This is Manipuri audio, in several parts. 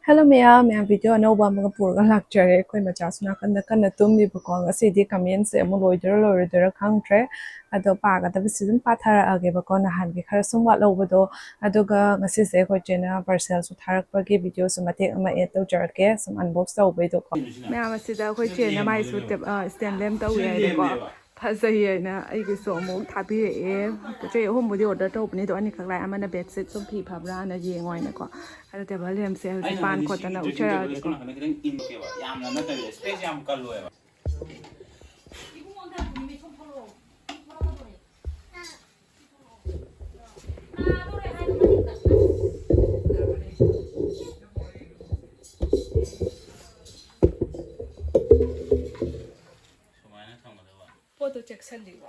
Hello ma'am video anova mga purga lakjare koi macha suna kan tummi bakong asidi comment se mo loidera khangtre ado paga da bisidum pathara age bakon nahan ge khara sumwa lobado aduga ngasi se khoi chena parcel su tharak pa ge video su mate ama e to jarke sum unbox ta ubai do ko ma'am asida khoi chena mai su stand lem ta uya ko fazayena aigi so mo thabire e che homodi order to bni do ani khaklai amana bedsheet sum phi phabra na yengoi na ko ada table lem se hu pan ko tana uchara ko yamna na ta space yam kallo e 포도 책 살리고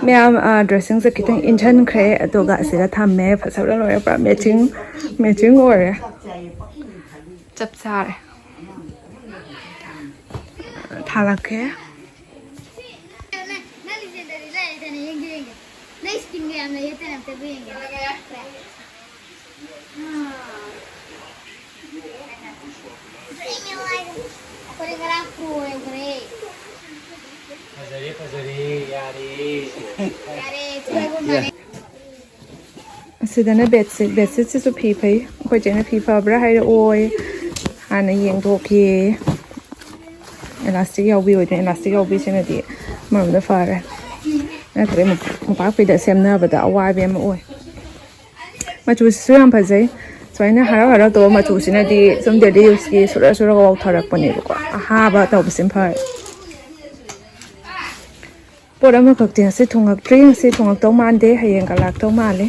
ma'am dressing से कितने इंजन खे तो गासिरा था मैं फसा रहा है पर मैचिंग हो रहा है जब सारे था लगे सिदना बेडशीट से फी फई अखोय जेना फी फबरा हाय ओय हाना येंगदोखि इलास्टिक यावबी ओय इलास्टिक यावबी सेनादि मरमदा फारे नत्रे मुपा फीदा सेमनाबदा अवाबे म ओय मचु सु याम फजै सोइना हरा हरा तो मचु सिनादि सम डेली यूज की सुरा सुरा गाव थरक पनेबको हाबा तौबसिम फाय पोरा मखक्ति से थोंगक तो मानदे हयें गलाक तो माले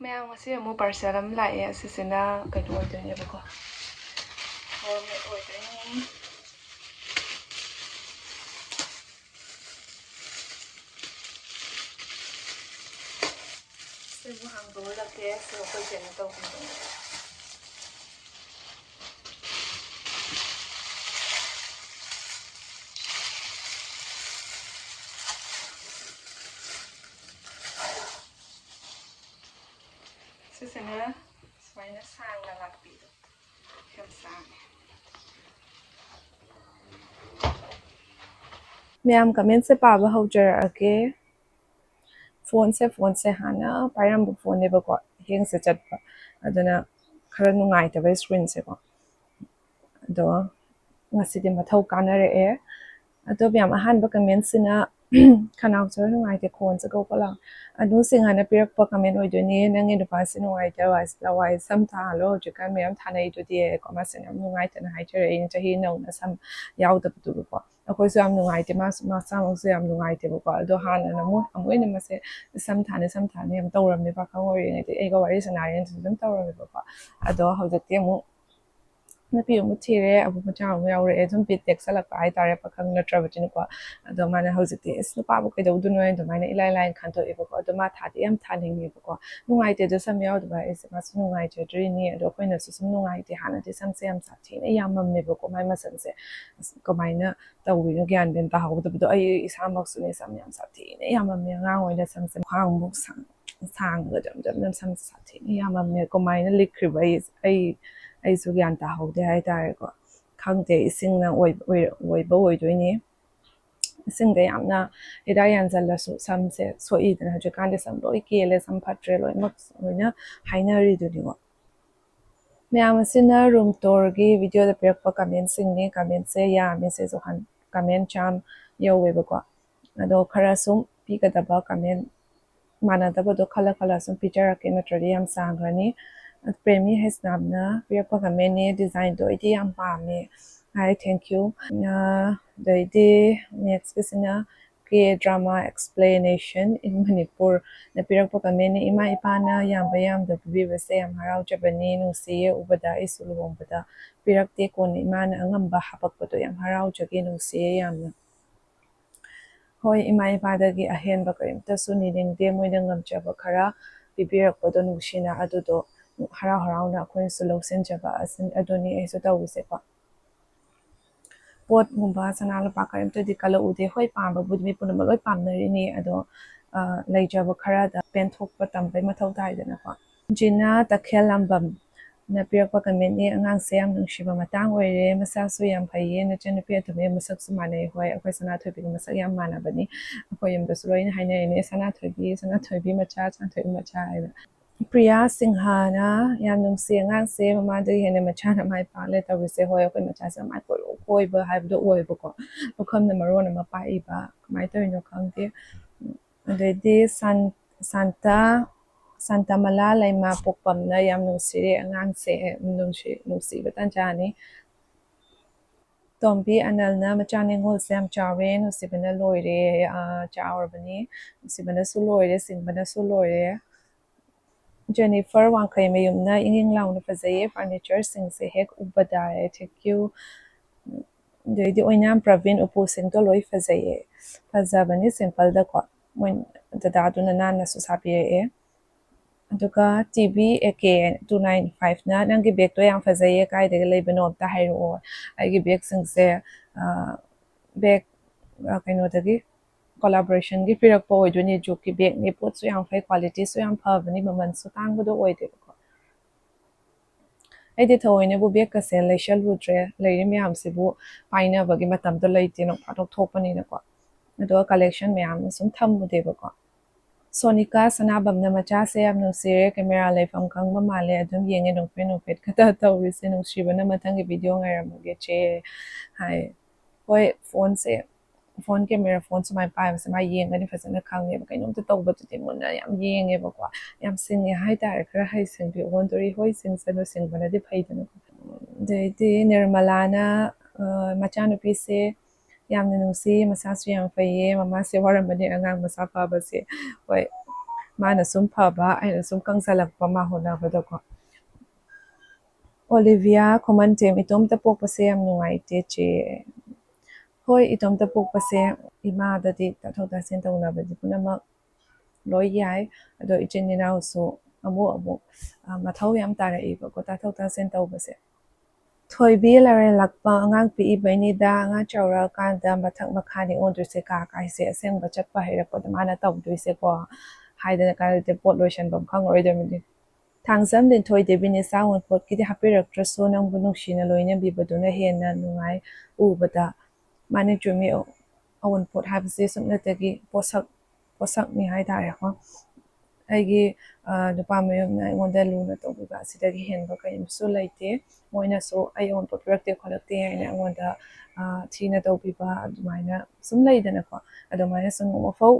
मैम से अमु पार्सल अम लाए असिसना कइनो ओइदोनेबको होममेड ओइदोने से वो हांगदो लगे से कोइ जेना तो Sisena suaina sang la lakpi hem sang ma'am comment से पाबा हौजरके फोन से हाना पायरम फोन ने बको हेंग से चटपा अदना खरा नुंगाइतबे स्क्रीन से को दो ngasi mathau kanare e ato byam ahan ba comment sina khanau char nungai te khon cha go pala anu singana pirak pa comment oidoni nangi du pa sin nungai ta was la wai sam tha lo jikan mem thanai tu die koma sin am nungai ta na haijare in chahi no na sam yaw da tu ko akoi su am nungai te ma sa mo su am nungai te ko do han na mo amoi na ma se sam thane am tawram me ba khang ori ngai te e ga wari scenario dum tawram me ba ado hojate mo na pi mu thire abu ma chaw yaw re zum pi tek salak ai tare pakhang na travel ko ado mana hojate is no pa bu ke do du no do mana ilai line khan to e ko ado ma tha ti am tha ning ni ko nungai te do sam yaw do ba is ma su nungai che dri ni ado ko na su sum nungai te hana te sam se am sa thi ne yam mam me ko mai ma san se ko mai na ta wi no gyan den ta ha do do ai isam bak su ne sam yam sa thi ne yam mam me ngang oi da sam se khang mu sang ga jam sam sa thi ne yam mam me ko mai na lik khri ba ai su gyan ta ho de hai tare ko khangte ising na oi bo oi doini ising de yamna ida yan zal la su sam se so I de ha je kan de sam loi ke le sam phatre loi mak oina hainari du ni ko ma'am सिना रूम टूर की वीडियो द पिरक प कमेंट सिंग ने कमेंट से या मेसेज ओहन कमेंट चाम यौवेबको अदो खरा सुम पिगदबा कमेंट मानदबदो खला खला सुम पिक्चर के नत्रदि याम सांग्रनी प्रेमी हेस नामना पिरक प कमेंट ने डिजाइन दो इदि याम पामे Hi, thank you. The next is na K-drama explanation in Manipur. Napirak po kami ni Ima Ipana yang bayam da bibase ang haraw Jabani nung siya ubada isulubong bada. Pirak te ko ni Ima na angamba hapak po to yang haraw Jagi nung siya yang Hoi Ima Ipadagi ahen ba karimta suniling de mo ng ngamjaba kara bibirak po do nung sina adudo haraw na ako yung sulusin jaba asin adoni ay so tawuse pa. ꯄꯣꯠꯒꯨꯝꯕ ꯁꯅꯥ ꯂꯨꯄꯥ ꯀꯔꯤꯝꯇꯗꯤ ꯀꯜꯂꯛꯎꯗꯦ ꯍꯣꯏ ꯄꯥꯝꯕꯕꯨꯗꯤ ꯃꯤ ꯄꯨꯝꯅꯃꯛ ꯂꯣꯏ ꯄꯥꯝꯅꯔꯤꯅꯤ ꯑꯗꯣ ꯂꯩꯖꯕ ꯈꯔꯗ ꯄꯦꯟꯊꯣꯛꯄ ꯇꯝꯕꯩ ꯃꯊꯧ ꯇꯥꯏꯗꯅꯀꯣ ꯖꯤꯅꯥ ꯇꯈꯦꯜꯂꯝꯕꯝ ꯅ ꯄꯤꯔꯛꯄ ꯀꯃꯦꯟꯅꯤ ꯑꯉꯥꯡꯁꯦ ꯌꯥꯝ ꯅꯨꯡꯁꯤꯕ ꯃꯇꯥꯡ ꯑꯣꯏꯔꯦ ꯃꯁꯥꯁꯨ ꯌꯥꯝ ꯐꯩꯌꯦ ꯅꯆꯟꯅꯨꯄꯤ ꯑꯇꯣꯝꯕꯤ ꯃꯁꯛꯁꯨ ꯃꯥꯟꯅꯩ ꯍꯣꯏ ꯑꯩꯈꯣꯏ ꯁꯅꯥꯊꯣꯏꯕꯤꯒ ꯃꯁꯛ ꯌꯥꯝ ꯃꯥꯟꯅꯕꯅꯤ ꯑꯩꯈꯣꯏ ꯌꯨꯝꯗꯁꯨ ꯂꯣꯏꯅ ꯍꯥꯏꯅꯔꯤꯅꯦ ꯁꯅꯥꯊꯣꯏꯕꯤ ꯃꯆꯥ ꯁꯅꯥꯊꯣꯏꯕꯤ ꯃꯆꯥ ꯍꯥꯏꯅ ꯄ꯭ꯔꯤꯌꯥ ꯁꯤꯡꯍꯥꯅ ꯌꯥꯝ ꯅꯨꯡꯁꯤ ꯑꯉꯥꯡꯁꯦ ꯃꯃꯥꯗꯒꯤ ꯍꯦꯟꯅ ꯃꯆꯥꯅ ꯃꯥꯏ ꯄꯥꯛꯂꯦ ꯇꯧꯔꯤꯁꯦ ꯍꯣꯏ ꯑꯩꯈꯣꯏ ꯃꯆꯥꯁꯦ ꯃꯥꯏ ꯀꯣꯏꯕ ꯍꯥꯏꯕꯗꯣ ꯑꯣꯏꯕꯀꯣ ꯃꯐꯝꯅ ꯃꯔꯣꯟ ꯑꯃ ꯄꯥꯛꯏꯕ ꯀꯃꯥꯏꯅ ꯇꯧꯔꯤꯅꯣ ꯈꯪꯗꯦ ꯑꯗꯩꯗꯤ ꯁꯥꯟꯇꯃꯂꯥ ꯂꯩꯃꯥ ꯄꯣꯛꯄꯝꯅ ꯌꯥꯝ ꯅꯨꯡꯁꯤꯔꯦ ꯑꯉꯥꯡꯁꯦ ꯅꯨꯡꯁꯤꯕ ꯇꯥꯟꯖꯥꯅꯤ ꯇꯣꯝꯕꯤ ꯑꯅꯜꯅ ꯃꯆꯥ ꯅꯤꯡꯉꯣꯜꯁꯦ ꯌꯥꯝ ꯆꯥꯎꯔꯦ ꯅꯨꯡꯁꯤꯕꯅ ꯂꯣꯏꯔꯦ ꯆꯥꯎꯔꯕꯅꯤ ꯅꯨꯡꯁꯤꯕꯅꯁꯨ ꯂꯣꯏꯔꯦ ꯁꯤꯡꯕꯅꯁꯨ ꯂꯣꯏꯔꯦ ꯖꯦꯅꯤꯐꯔ ꯋꯥꯡꯈꯩꯃꯌꯨꯝꯅ ꯏꯪ ꯏꯪ ꯂꯥꯎꯅ ꯐꯖꯩꯌꯦ ꯐꯔꯅꯤꯆꯔꯁꯤꯡꯁꯦ ꯍꯦꯛ ꯎꯕꯗ ꯊꯦꯡꯛ ꯌꯨ ꯑꯗꯩꯗꯤ ꯑꯣꯏꯅꯥꯝ ꯄ꯭ꯔꯕꯤꯟ ꯎꯄꯨꯁꯤꯡꯗꯣ ꯂꯣꯏ ꯐꯖꯩꯌꯦ ꯐꯖꯕꯅꯤ ꯁꯤꯝꯄꯜꯗꯀꯣ ꯃꯣꯏ ꯗꯗꯥꯗꯨꯅ ꯅꯥꯟꯅꯁꯨ ꯁꯥꯕꯤꯔꯛꯑꯦ ꯑꯗꯨꯒ ꯇꯤꯚꯤ ꯑꯦꯀꯦ 295ꯅ ꯅꯪꯒꯤ ꯕꯦꯒꯇꯣ ꯌꯥꯝ ꯐꯖꯩꯌꯦ ꯀꯥꯏꯗꯒꯤ ꯂꯩꯕꯅꯣ ꯑꯝꯇ ꯍꯥꯏꯔꯛꯑꯣ ꯑꯩꯒꯤ ꯕꯦꯒꯁꯤꯡꯁꯦ ꯕꯦꯒ ꯀꯩꯅꯣꯗꯒꯤ ꯀꯣꯂꯥꯕꯣꯔꯦꯁꯟꯒꯤ ꯄꯤꯔꯛꯄ ꯑꯣꯏꯗꯣꯏꯅꯤ ꯖꯨꯛꯀꯤ ꯕꯦꯒꯅꯤ ꯄꯣꯠꯁꯨ ꯌꯥꯝ ꯐꯩ ꯀ꯭ꯋꯥꯂꯤꯇꯤꯁꯨ ꯌꯥꯝ ꯐꯕꯅꯤ ꯃꯃꯜꯁꯨ ꯇꯥꯡꯕꯗꯣ ꯑꯣꯏꯗꯦꯕꯀꯣ ꯑꯩꯗꯤ ꯊꯑꯣꯏꯅꯕꯨ ꯕꯦꯒꯀꯁꯦ ꯂꯩꯁꯜꯂꯨꯗ꯭ꯔꯦ ꯂꯩꯔꯤ ꯃꯌꯥꯝꯁꯤꯕꯨ ꯄꯥꯏꯅꯕꯒꯤ ꯃꯇꯝꯗꯣ ꯂꯩꯇꯦ ꯅꯣꯡ ꯐꯥꯗꯣꯛ ꯊꯣꯛꯄꯅꯤꯅꯀꯣ ꯑꯗꯨꯒ ꯀꯂꯦꯛꯁꯟ ꯃꯌꯥꯝꯅ ꯁꯨꯝ ꯊꯝꯃꯨꯗꯦꯕꯀꯣ ꯁꯣꯅꯤꯀꯥ ꯁꯅꯥꯕꯝꯅ ꯃꯆꯥꯁꯦ ꯌꯥꯝ ꯅꯨꯡꯁꯤꯔꯦ ꯀꯦꯃꯦꯔꯥ ꯂꯩꯐꯝ ꯈꯪꯕ ꯃꯥꯜꯂꯦ ꯑꯗꯨꯝ ꯌꯦꯡꯉꯦ ꯅꯣꯛꯐꯦꯠ ꯈꯛꯇ ꯇꯧꯔꯤꯁꯦ ꯅꯨꯡꯁꯤꯕꯅ ꯃꯊꯪꯒꯤ ꯚꯤꯗꯤꯑꯣ ꯉꯥꯏꯔꯝꯃꯒꯦ ꯆꯦ ꯍꯥꯏ ꯍꯣꯏ ꯐꯣꯟ ꯀꯦꯃꯦꯔꯥ ꯐꯣꯟ ꯁꯨꯃꯥꯏꯅ ꯄꯥꯏꯕꯁꯦ ꯃꯥ ꯌꯦꯡꯒꯅꯤ ꯐꯖꯅ ꯈꯪꯉꯦꯕ ꯀꯩꯅꯣꯝꯇ ꯇꯧꯕꯗꯨꯗꯤ ꯃꯨꯟꯅ ꯌꯥꯝ ꯌꯦꯡꯉꯦꯕꯀꯣ ꯌꯥꯝ ꯁꯤꯡꯉꯦ ꯍꯥꯏꯇꯥꯔꯦ ꯈꯔ ꯍꯩꯁꯤꯡꯕꯤ ꯑꯣꯟꯗꯣꯔꯤ ꯍꯣꯏ ꯁꯤꯡꯁꯅꯨ ꯁꯤꯡꯕꯅꯗꯤ ꯐꯩꯗꯅ ꯑꯗꯩꯗꯤ ꯅꯤꯔꯃꯂꯥꯅ ꯃꯆꯥꯅꯨꯄꯤꯁꯦ ꯌꯥꯝꯅ ꯅꯨꯡꯁꯤ ꯃꯁꯥꯁꯨ ꯌꯥꯝ ꯐꯩꯌꯦ ꯃꯃꯥꯁꯦ ꯋꯥꯔꯝꯕꯅꯤ ꯑꯉꯥꯡ ꯃꯁꯥ ꯐꯕꯁꯦ ꯍꯣꯏ ꯃꯥꯅ ꯁꯨꯝ ꯐꯕ ꯑꯩꯅ ꯁꯨꯝ ꯀꯪꯁꯜꯂꯛꯄ ꯃꯥ ꯍꯣꯠꯅꯕꯗꯀꯣ ꯑꯣꯂꯤꯚꯤꯌꯥ ꯈꯨꯃꯟꯊꯦꯝ ꯏꯇꯣꯝꯇ ꯄꯣꯛꯄꯁꯦ ꯌꯥꯝ ꯅꯨꯡꯉꯥꯏꯇꯦ ꯆꯦ ꯍꯣꯏ ꯏꯇꯣꯝꯇ ꯄꯣꯛꯄꯁꯦ ꯏꯃꯥꯗꯗꯤ ꯇꯥꯊꯣꯛ ꯇꯥꯁꯤꯟ ꯇꯧꯅꯕꯗꯤ ꯄꯨꯝꯅꯃꯛ ꯂꯣꯏ ꯌꯥꯏ ꯑꯗꯣ ꯏꯆꯤꯟ ꯏꯅꯥꯎꯁꯨ ꯑꯃꯨꯛ ꯃꯊꯧ ꯌꯥꯝ ꯇꯥꯔꯛꯏꯕꯀꯣ ꯇꯥꯊꯣꯛ ꯇꯥꯁꯤꯟ ꯇꯧꯕꯁꯦ ꯊꯣꯏꯕꯤ ꯂꯥꯏꯔꯦꯟꯂꯛꯄ ꯑꯉꯥꯡ ꯄꯤꯛꯏꯕꯩꯅꯤꯗ ꯑꯉꯥꯡ ꯆꯥꯎꯔꯛꯑꯀꯥꯟꯗ ꯃꯊꯛ ꯃꯈꯥꯅꯤ ꯑꯣꯟꯗꯣꯏꯁꯦ ꯀꯥ ꯀꯥꯏꯁꯦ ꯑꯁꯦꯡꯕ ꯆꯠꯄ ꯍꯩꯔꯛꯄꯗ ꯃꯥꯅ ꯇꯧꯗꯣꯏꯁꯦꯀꯣ ꯍꯥꯏꯗꯅ ꯀꯥꯟꯗꯗꯤ ꯄꯣꯠ ꯂꯣꯏꯁꯟꯐꯝ ꯈꯪꯉꯔꯣꯏꯗꯕꯅꯤ ꯊꯥꯡꯖꯝ ꯂꯤꯟꯊꯣꯏ ꯗꯦꯕꯤ ꯅꯤꯁꯥ ꯑꯋꯨꯟꯄꯣꯠꯀꯤꯗꯤ ꯍꯥꯞꯄꯤꯔꯛꯇ꯭ꯔꯁꯨ ꯅꯪꯕꯨ ꯅꯨꯡꯁꯤꯅ ꯂꯣꯏꯅꯕꯤꯕꯗꯨꯅ ꯍꯦꯟꯅ ꯅꯨꯡꯉꯥꯏ ꯎꯕꯗ ꯃꯥꯅꯤ ꯆꯨꯝꯃꯤ ꯑꯋꯨꯟꯄꯣꯠ ꯍꯥꯏꯕꯁꯤ ꯁꯨꯞꯅꯇꯒꯤ ꯄꯣꯠꯁꯛꯅꯤ ꯍꯥꯏꯇꯥꯔꯦꯀꯣ ꯑꯩꯒꯤ ꯅꯨꯄꯥ ꯃꯌꯨꯝꯅ ꯑꯩꯉꯣꯟꯗ ꯂꯨꯅ ꯇꯧꯕꯤꯕ ꯑꯁꯤꯗꯒꯤ ꯍꯦꯟꯕ ꯀꯔꯤꯝꯁꯨ ꯂꯩꯇꯦ ꯃꯣꯏꯅꯁꯨ ꯑꯩ ꯑꯋꯨꯟꯄꯣꯠ ꯄꯤꯔꯛꯇꯦ ꯈꯣꯠꯂꯛꯇꯦ ꯍꯥꯏꯅ ꯑꯩꯉꯣꯟꯗ ꯊꯤꯅ ꯇꯧꯕꯤꯕ ꯑꯗꯨꯃꯥꯏꯅ ꯁꯨꯝ ꯂꯩꯗꯅꯀꯣ ꯑꯗꯨꯃꯥꯏꯅ ꯁꯨꯝ ꯅꯣꯡꯃꯐꯧ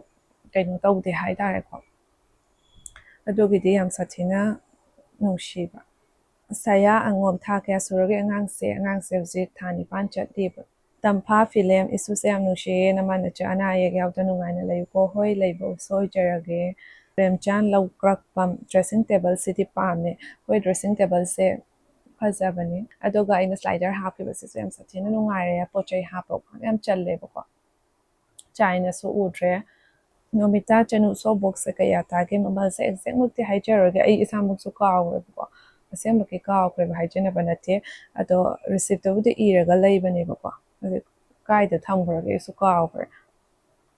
ꯀꯩꯅꯣ ꯇꯧꯗꯦ ꯍꯥꯏꯇꯥꯔꯦꯀꯣ ꯑꯗꯨꯒꯤꯗꯤ ꯌꯥꯝ ꯁꯥꯊꯤꯅ ꯅꯨꯡꯁꯤꯕ ꯁꯌꯥ ꯑꯉꯣꯝ ꯊꯥ ꯀꯌꯥ ꯁꯨꯔꯒꯦ ꯑꯉꯥꯡꯁꯦ ꯍꯧꯖꯤꯛ ꯊꯥ 9 ꯆꯠꯂꯤꯕ ꯇꯝꯐꯥ ꯐꯤꯂꯦꯝ ꯏꯁꯨꯁꯦ ꯌꯥꯝ ꯅꯨꯡꯁꯤꯌꯦ ꯅꯃꯥꯅꯆꯥ ꯑꯅꯥ ꯑꯌꯦꯛ ꯌꯥꯎꯗ ꯅꯨꯡꯉꯥꯏꯅ ꯂꯩꯌꯨꯀꯣ ꯍꯣꯏ ꯂꯩꯕ ꯁꯣꯏꯖꯔꯒꯦ ꯄ꯭ꯔꯦꯝꯆꯥꯟ ꯂꯧꯀ꯭ꯔꯛꯄꯝ ꯗ꯭ꯔꯦꯁꯤꯡ ꯇꯦꯕꯜꯁꯤꯗꯤ ꯄꯥꯝꯃꯦ ꯍꯣꯏ ꯗ꯭ꯔꯦꯁꯤꯡ ꯇꯦꯕꯜꯁꯦ ꯐꯖꯕꯅꯤ ꯑꯗꯨꯒ ꯑꯩꯅ ꯁ꯭ꯂꯥꯏꯗꯔ ꯍꯥꯞꯈꯤꯕꯁꯤꯁꯨ ꯌꯥꯝ ꯁꯥꯊꯤꯅ ꯅꯨꯡꯉꯥꯏꯔꯦ ꯄꯣꯠ ꯆꯩ ꯍꯥꯞꯄ ꯌꯥꯝ ꯆꯜꯂꯦꯕꯀꯣ ꯆꯥꯏꯅꯁꯨ ꯎꯗ꯭ꯔꯦ ꯅꯣꯃꯤꯇꯥ ꯆꯅꯨ ꯁꯣꯕꯣꯛꯁꯦ ꯀꯌꯥ ꯇꯥꯒꯦ ꯃꯃꯜꯁꯦ ꯑꯦꯛꯖꯦꯛꯃꯛꯇꯤ ꯍꯥꯏꯖꯔꯒꯦ ꯑꯩ ꯏꯁꯥꯃꯛꯁꯨ ꯀꯥꯎꯈ꯭ꯔꯦꯕꯀꯣ ꯑꯁꯦꯡꯕꯒꯤ ꯀꯥꯎꯈ꯭ꯔꯦꯕ ꯍꯥꯏꯖꯅꯕ ꯅꯠꯇꯦ ꯑꯗꯣ ꯔꯤꯁꯤꯞꯇꯕꯨꯗꯤ ꯏꯔꯒ ꯂꯩꯕꯅꯦꯕꯀꯣ ꯑꯗꯨ ꯀꯥꯏꯗ ꯊꯝꯈ꯭ꯔꯒꯦ ꯑꯩꯁꯨ ꯀꯥꯎꯈ꯭ꯔꯦ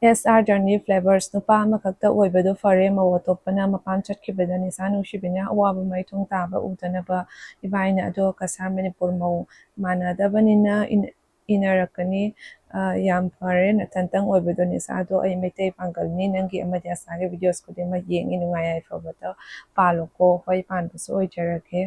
ꯑꯦꯁ ꯑꯥꯔ ꯖꯔꯅꯤ ꯐ꯭ꯂꯦꯚꯔꯁ ꯅꯨꯄꯥ ꯑꯃꯈꯛꯇ ꯑꯣꯏꯕꯗꯨ ꯐꯔꯦ ꯃꯧ ꯑꯇꯣꯞꯄꯅ ꯃꯄꯥꯟ ꯆꯠꯈꯤꯕꯗ ꯅꯤꯁꯥ ꯅꯨꯡꯁꯤꯕꯤꯅ ꯑꯋꯥꯕ ꯃꯥꯏꯊꯣꯡ ꯇꯥꯕ ꯎꯗꯅꯕ ꯏꯕꯥꯏꯅ ꯑꯗꯣ ꯀꯁꯥꯔ ꯃꯅꯤꯄꯨꯔ ꯃꯧ ꯃꯥꯟꯅꯗꯕꯅꯤꯅ ꯏꯅꯔꯛꯀꯅꯤ ꯌꯥꯝ ꯐꯔꯦ ꯅꯊꯟꯇꯪ ꯑꯣꯏꯕꯗꯣ ꯅꯤꯁꯥꯗꯣ ꯑꯩ ꯃꯩꯇꯩ ꯄꯥꯡꯒꯜꯅꯤ ꯅꯪꯒꯤ ꯑꯃꯗꯤ ꯑꯁꯥꯒꯤ ꯚꯤꯗꯤꯑꯣꯁ ꯈꯨꯗꯤꯡꯃꯛ ꯌꯦꯡꯉꯤ ꯅꯨꯡꯉꯥꯏ ꯌꯥꯏꯐꯕꯗ ꯄꯥꯜꯂꯣꯀꯣ ꯍꯣꯏ ꯄꯥꯟꯕꯁꯨ ꯑꯣꯏꯖꯔꯒꯦ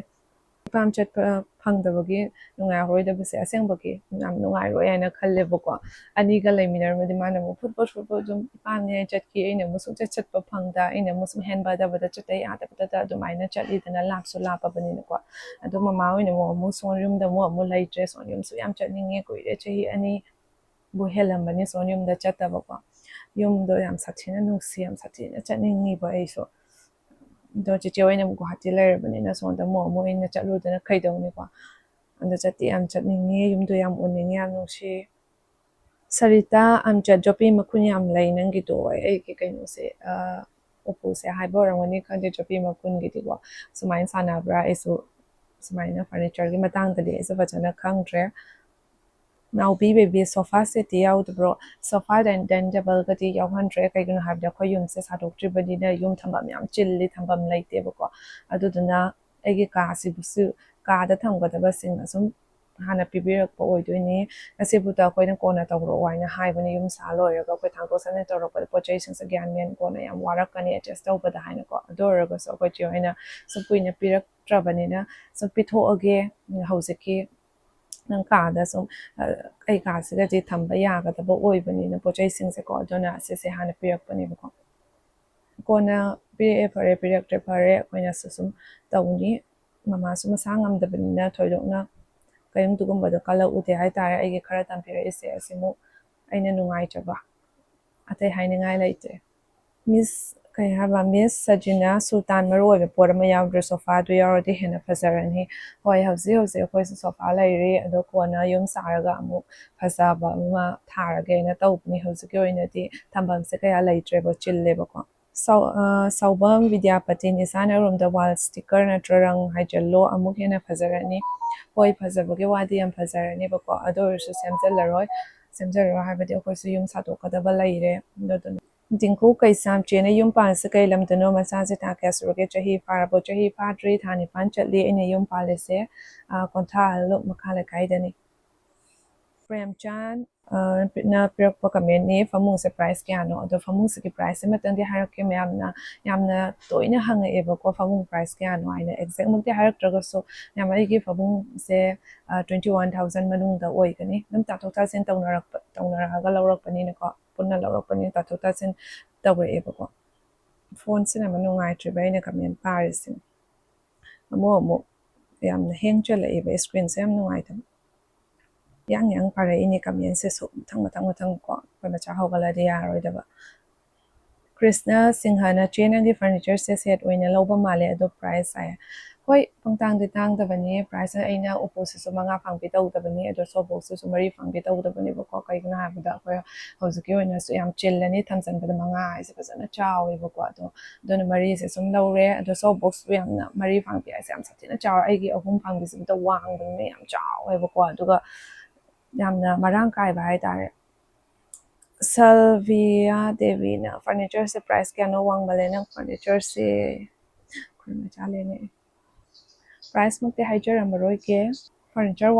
ꯄꯥꯝ ꯆꯠꯄ ꯐꯪꯗꯕꯒꯤ ꯅꯨꯡꯉꯥꯏꯍꯧꯔꯣꯏꯗꯕꯁꯦ ꯑꯁꯦꯡꯕꯒꯤ ꯌꯥꯝ ꯅꯨꯡꯉꯥꯏꯔꯣꯏ ꯍꯥꯏꯅ ꯈꯜꯂꯦꯕꯀꯣ ꯑꯅꯤꯒ ꯂꯩꯃꯤꯟꯅꯔꯝꯃꯗꯤ ꯃꯥꯅ ꯑꯃꯨꯛ ꯐꯨꯠꯕꯣꯜ ꯑꯗꯨꯝ ꯏꯄꯥꯝꯅꯦ ꯆꯠꯈꯤ ꯑꯩꯅ ꯑꯃꯨꯛ ꯁꯨꯡꯆꯠ ꯆꯠꯄ ꯐꯪꯗ ꯑꯩꯅ ꯑꯃꯨꯛ ꯁꯨꯝ ꯍꯦꯟꯕꯗꯕꯗ ꯆꯠꯇ ꯌꯥꯗꯕꯗ ꯑꯗꯨꯃꯥꯏꯅ ꯆꯠꯂꯤꯗꯅ ꯂꯥꯞꯁꯨ ꯂꯥꯞꯄꯕꯅꯤꯅꯀꯣ ꯑꯗꯣ ꯃꯃꯥ ꯍꯣꯏꯅ ꯑꯃꯨꯛ ꯁꯣꯟ ꯌꯨꯝꯗ ꯑꯃꯨꯛ ꯂꯩꯇ꯭ꯔꯦ ꯁꯣꯟ ꯌꯨꯝꯁꯨ ꯌꯥꯝ ꯆꯠꯅꯤꯡꯉꯦ ꯀꯨꯏꯔꯦ ꯆꯍꯤ 2ꯕꯨ ꯍꯦꯜꯂꯝꯕꯅꯤ ꯁꯣꯟ ꯌꯨꯝꯗ ꯆꯠꯇꯕꯀꯣ ꯌꯨꯝꯗꯣ ꯌꯥꯝ ꯁꯥꯊꯤꯅ ꯅꯨꯡꯁꯤ ꯌꯥꯝ ꯁꯥꯊꯤꯅ ꯆꯠꯅꯤꯡꯉꯤꯕ ꯑꯩꯁꯨ ꯑꯗꯣ ꯆꯤꯆꯦ ꯑꯣꯏꯅ ꯑꯃꯨꯛ ꯒꯨꯋꯥꯍꯥꯇꯤ ꯂꯩꯔꯕꯅꯤꯅ ꯁꯣꯝꯗ ꯑꯃꯨꯛ ꯑꯩꯅ ꯆꯠꯂꯨꯗꯅ ꯀꯩꯗꯧꯅꯤꯀꯣ ꯑꯗꯣ ꯆꯠꯇꯤ ꯌꯥꯝ ꯆꯠꯅꯤꯡꯉꯤ ꯌꯨꯝꯗꯣ ꯌꯥꯝ ꯎꯅꯤꯡꯉꯤ ꯌꯥꯝ ꯅꯨꯡꯁꯤ ꯁꯔꯤꯇꯥ ꯑꯝꯆꯠ ꯖꯣꯄꯤ ꯃꯈꯨꯟ ꯌꯥꯝ ꯂꯩ ꯅꯪꯒꯤꯗꯣ ꯑꯩꯒꯤ ꯀꯩꯅꯣꯁꯦ ꯎꯄꯨꯁꯦ ꯍꯥꯏꯕ ꯑꯣꯏꯔꯝꯒꯅꯤ ꯈꯪꯗꯦ ꯖꯣꯄꯤ ꯃꯈꯨꯟꯒꯤꯗꯤꯀꯣ ꯁꯨꯃꯥꯏꯅ ꯁꯥꯟꯅꯕ꯭ꯔꯥ ꯑꯩꯁꯨ ꯁꯨꯃꯥꯏꯅ ꯐꯔꯅꯤꯆꯔꯒꯤ ꯃꯇꯥꯡꯗꯗꯤ ꯑꯩꯁꯨ ꯐꯖꯅ ꯈꯪꯗ꯭ꯔꯦ ꯅꯥꯎꯕꯤ ꯕꯦꯕꯤ ꯁꯣꯐꯥ ꯁꯦꯠꯇꯤ ꯌꯥꯎꯗꯕ꯭ꯔꯣ ꯁꯣꯐꯥ ꯗꯥꯏꯅꯤꯡ ꯇꯦꯕꯜꯒꯗꯤ ꯌꯥꯎꯍꯟꯗ꯭ꯔꯦ ꯀꯩꯒꯤꯅꯣ ꯍꯥꯏꯕꯗ ꯑꯩꯈꯣꯏ ꯌꯨꯝꯁꯦ ꯁꯥꯗꯣꯛꯇ꯭ꯔꯤꯕꯅꯤꯅ ꯌꯨꯝ ꯊꯝꯐꯝ ꯌꯥꯝ ꯆꯤꯜꯂꯤ ꯊꯝꯐꯝ ꯂꯩꯇꯦꯕꯀꯣ ꯑꯗꯨꯗꯨꯅ ꯑꯩꯒꯤ ꯀꯥꯁꯤꯕꯨꯁꯨ ꯀꯥꯗ ꯊꯝꯒꯗꯕꯁꯤꯡ ꯑꯁꯨꯝ ꯍꯥꯟꯅ ꯄꯤꯕꯤꯔꯛꯄ ꯑꯣꯏꯗꯣꯏꯅꯤ ꯉꯁꯤꯕꯨꯗ ꯑꯩꯈꯣꯏꯅ ꯀꯣꯟꯅ ꯇꯧꯔꯛꯑꯣ ꯍꯥꯏꯅ ꯍꯥꯏꯕꯅꯤ ꯌꯨꯝ ꯁꯥ ꯂꯣꯏꯔꯒ ꯑꯩꯈꯣꯏ ꯊꯥꯡꯇꯣꯛ ꯊꯥꯡꯖꯤꯟ ꯇꯧꯔꯛꯄꯗ ꯄꯣꯠ ꯆꯩꯁꯤꯡꯁꯦ ꯒ꯭ꯌꯥꯟ ꯃꯦꯟ ꯀꯣꯟꯅ ꯌꯥꯝ ꯋꯥꯔꯛꯀꯅꯤ ꯑꯦꯗꯖꯁ ꯇꯧꯕꯗ ꯍꯥꯏꯅꯀꯣ ꯑꯗꯨ ꯑꯣꯏꯔꯒꯁꯨ ꯑꯩꯈꯣꯏ ꯆꯦ ꯍꯣꯏꯅ ꯁꯨꯝ ꯀꯨꯏꯅ ꯄꯤꯔꯛꯇ꯭ꯔꯕꯅꯤꯅ ꯁꯨꯝ ꯄꯤꯊꯣꯛꯑꯒꯦ ꯍꯧꯖꯤꯛꯀꯤ ꯅꯪ ꯀꯥꯗ ꯁꯨꯝ ꯑꯩ ꯀꯥꯁꯤꯗꯗꯤ ꯊꯝꯕ ꯌꯥꯒꯗꯕ ꯑꯣꯏꯕꯅꯤꯅ ꯄꯣꯠ ꯆꯩꯁꯤꯡꯁꯦꯀꯣ ꯑꯗꯨꯅ ꯑꯁꯤꯁꯦ ꯍꯥꯟꯅ ꯄꯤꯔꯛꯄꯅꯦꯕꯀꯣ ꯀꯣꯟꯅ ꯄꯤꯔꯛꯑꯦ ꯐꯔꯦ ꯄꯤꯔꯛꯇ꯭ꯔꯦ ꯐꯔꯦ ꯑꯩꯈꯣꯏꯅꯁꯨ ꯁꯨꯝ ꯇꯧꯅꯤ ꯃꯃꯥꯁꯨ ꯃꯁꯥ ꯉꯝꯗꯕꯅꯤꯅ ꯊꯣꯏꯗꯣꯛꯅ ꯀꯔꯤꯝꯇꯒꯨꯝꯕꯗꯣ ꯀꯜꯂꯛꯎꯗꯦ ꯍꯥꯏꯇꯥꯔꯦ ꯑꯩꯒꯤ ꯈꯔ ꯇꯝꯕꯤꯔꯛꯏꯁꯦ ꯑꯁꯤꯃꯨꯛ ꯑꯩꯅ ꯅꯨꯡꯉꯥꯏꯖꯕ ꯑꯇꯩ ꯍꯥꯏꯅꯤꯡꯉꯥꯏ ꯂꯩꯇꯦ ꯃꯤꯁ ꯀꯩ ꯍꯥꯏꯕ ꯃꯤꯁ ꯁꯖꯤꯅꯥ ꯁꯨꯜꯇꯥꯟ ꯃꯔꯨ ꯑꯣꯏꯕ ꯄꯣꯠ ꯑꯃ ꯌꯥꯎꯗ꯭ꯔꯦ ꯁꯣꯐꯥꯗꯨ ꯌꯥꯎꯔꯗꯤ ꯍꯦꯟꯅ ꯐꯖꯔꯅꯤ ꯍꯣꯏ ꯍꯧꯖꯤꯛ ꯑꯩꯈꯣꯏꯁꯨ ꯁꯣꯐꯥ ꯂꯩꯔꯤ ꯑꯗꯣ ꯀꯣꯟꯅ ꯌꯨꯝ ꯁꯥꯔꯒ ꯑꯃꯨꯛ ꯐꯖꯕ ꯑꯃ ꯊꯥꯔꯒꯦꯅ ꯇꯧꯕꯅꯤ ꯍꯧꯖꯤꯛꯀꯤ ꯑꯣꯏꯅꯗꯤ ꯊꯝꯐꯝꯁꯦ ꯀꯌꯥ ꯂꯩꯇ꯭ꯔꯦꯕ ꯆꯤꯜꯂꯦꯕꯀꯣ ꯁꯥꯎꯕꯝ ꯕꯤꯗ꯭ꯌꯥꯄꯇꯤ ꯏꯁꯥꯅ ꯔꯨꯝꯗ ꯋꯥꯜ ꯁ꯭ꯇꯤꯀꯔ ꯅꯠꯇ꯭ꯔ ꯔꯪ ꯍꯥꯏꯖꯜꯂꯣ ꯑꯃꯨꯛ ꯍꯦꯟꯅ ꯐꯖꯔꯅꯤ ꯍꯣꯏ ꯐꯖꯕꯒꯤ ꯋꯥꯗꯤ ꯌꯥꯝ ꯐꯖꯔꯅꯦꯕꯀꯣ ꯑꯗꯨ ꯑꯣꯏꯔꯁꯨ ꯁꯦꯝꯖꯜꯂꯔꯣꯏ ꯍꯥꯏꯕꯗꯤ ꯑꯩꯈꯣꯏꯁꯨ ꯌꯨꯝ ꯁꯥꯗꯣꯛꯀꯗꯕ ꯂꯩꯔꯦ ꯑꯗꯨꯗꯨꯅ ꯗꯤꯡꯀꯨ ꯀꯩꯁꯥꯝ ꯆꯦꯅ ꯌꯨꯝ ꯄꯥꯜꯂꯤꯁꯦ ꯀꯩ ꯂꯝꯗꯅꯣ ꯃꯆꯥꯁꯦ ꯊꯥ ꯀꯌꯥ ꯁꯨꯔꯒꯦ ꯆꯍꯤ ꯐꯥꯔꯕꯣ ꯆꯍꯤ ꯐꯥꯗ꯭ꯔꯤ ꯊꯥ 9 ꯆꯠꯂꯤ ꯑꯩꯅ ꯌꯨꯝ ꯄꯥꯜꯂꯤꯁꯦ ꯀꯣꯟꯊꯥ ꯂꯨꯞ ꯃꯈꯥ ꯂꯩꯀꯥꯏꯗꯅꯤ ꯄ꯭ꯔꯦꯝꯆꯥꯟ ꯅ ꯄꯤꯔꯛꯄ ꯀꯃꯦꯟꯅꯤ ꯐꯃꯨꯡꯁꯦ ꯄ꯭ꯔꯥꯏꯁ ꯀꯌꯥꯅꯣ ꯑꯗꯣ ꯐꯃꯨꯡꯁꯤꯒꯤ ꯄ꯭ꯔꯥꯏꯁꯁꯦ ꯃꯇꯪꯗꯤ ꯍꯥꯏꯔꯛꯀꯦ ꯃꯌꯥꯝꯅ ꯌꯥꯝꯅ ꯇꯣꯏꯅ ꯍꯪꯉꯛꯑꯦꯕꯀꯣ ꯐꯃꯨꯡ ꯄ꯭ꯔꯥꯏꯁ ꯀꯌꯥꯅꯣ ꯍꯥꯏꯅ ꯑꯦꯛꯖꯦꯛꯃꯨꯛꯇꯤ ꯍꯥꯏꯔꯛꯇ꯭ꯔꯒꯁꯨ ꯌꯥꯝ ꯑꯩꯒꯤ ꯐꯃꯨꯡꯁꯦ 21,000 ꯃꯅꯨꯡꯗ ꯑꯣꯏꯒꯅꯤ ꯑꯗꯨꯝ ꯇꯥꯊꯣꯛ ꯇꯥꯁꯤꯟ ꯇꯧꯅꯔꯛꯑꯒ ꯂꯧꯔꯛꯄꯅꯤꯅꯀꯣ ꯄꯨꯟꯅ ꯂꯧꯔꯛꯄꯅꯤꯅ ꯇꯥꯊꯣꯛ ꯇꯥꯁꯤꯟ ꯇꯧꯔꯛꯑꯦꯕꯀꯣ ꯐꯣꯟꯁꯤꯅ ꯑꯃ ꯅꯨꯡꯉꯥꯏꯇ꯭ꯔꯤꯕ ꯑꯩꯅ ꯀꯃꯦꯟ ꯄꯥꯔꯤꯁꯤꯅꯦ ꯑꯃꯨꯛ ꯌꯥꯝꯅ ꯍꯦꯡ ꯆꯠꯂꯛꯑꯦꯕ ꯏꯁꯀ꯭ꯔꯤꯟꯁꯦ ꯌꯥꯝ ꯅꯨꯡꯉꯥꯏꯇꯕ ꯌꯥꯡ ꯄꯥꯔꯛꯏꯅꯦ ꯀꯃꯦꯟꯁꯤꯁꯨ ꯃꯊꯪ ꯀꯣ ꯑꯩꯈꯣꯏ ꯃꯆꯥ ꯍꯧꯒꯠꯂꯗꯤ ꯌꯥꯔꯣꯏꯗꯕ ꯀ꯭ꯔꯤꯁꯅ ꯁꯤꯡꯍꯅ ꯆꯦ ꯅꯪꯒꯤ ꯐꯔꯅꯤꯆꯔꯁꯦ ꯁꯦꯠ ꯑꯣꯏꯅ ꯂꯧꯕ ꯃꯥꯜꯂꯦ ꯑꯗꯣ ꯄ꯭ꯔꯥꯏꯁ ꯍꯥꯏ ꯍꯣꯏ ꯄꯪꯇꯥꯡꯗꯤ ꯇꯥꯡꯗꯕꯅꯤ ꯄ꯭ꯔꯥꯏꯁ ꯑꯩꯅ ꯎꯄꯨꯁꯤꯁꯨ 5 ꯐꯪꯕꯤ ꯇꯧꯗꯕꯅꯤ ꯑꯗꯣ ꯁꯣꯕꯣꯛꯁꯤꯁꯨ 4 ꯐꯪꯕꯤ ꯇꯧꯗꯕꯅꯦꯕꯀꯣ ꯀꯩꯒꯤꯅꯣ ꯍꯥꯏꯕꯗ ꯑꯩꯈꯣꯏ ꯍꯧꯖꯤꯛꯀꯤ ꯑꯣꯏꯅꯁꯨ ꯌꯥꯝ ꯆꯤꯜꯂꯅꯤ ꯊꯝꯖꯤꯟꯕꯗ 5 ꯍꯥꯏꯁꯦ ꯐꯖꯅ ꯆꯥꯎꯋꯦꯕꯀꯣ ꯑꯗꯨꯅ 4ꯁꯦ ꯁꯨꯝ ꯂꯧꯔꯦ ꯑꯗꯣ ꯁꯣꯕꯣꯛꯁꯨ ꯌꯥꯝꯅ 4 ꯐꯪꯕꯤ ꯍꯥꯏꯁꯦ ꯌꯥꯝ ꯁꯥꯊꯤꯅ ꯆꯥꯎꯔꯦ ꯑꯩꯒꯤ 3 ꯐꯪꯕꯤꯁꯤꯕꯨꯗ ꯋꯥꯡꯕꯅꯤꯅ ꯌꯥꯝ ꯆꯥꯎꯋꯦꯕꯀꯣ ꯑꯗꯨꯒ ꯌꯥꯝꯅ ꯃꯔꯥꯡ ꯀꯥꯏꯕ ꯍꯥꯏꯇꯥꯔꯦ ꯁꯜꯚꯤꯌꯥ ꯗꯦꯕꯤꯅ ꯐꯔꯅꯤꯆꯔꯁꯦ ꯄ꯭ꯔꯥꯏꯁ ꯀꯌꯥꯅꯣ ꯋꯥꯡꯃꯜꯂꯦ ꯅꯪ ꯐꯔꯅꯤꯆꯔꯁꯦ ꯑꯩꯈꯣꯏ ꯃꯆꯥ ꯂꯦꯅꯦ ꯄ꯭ꯔꯥꯏꯁꯃꯨꯛꯇꯤ ꯍꯥꯏꯖꯔꯝꯃꯔꯣꯏꯒꯦ ꯐꯔꯅꯤꯆꯔ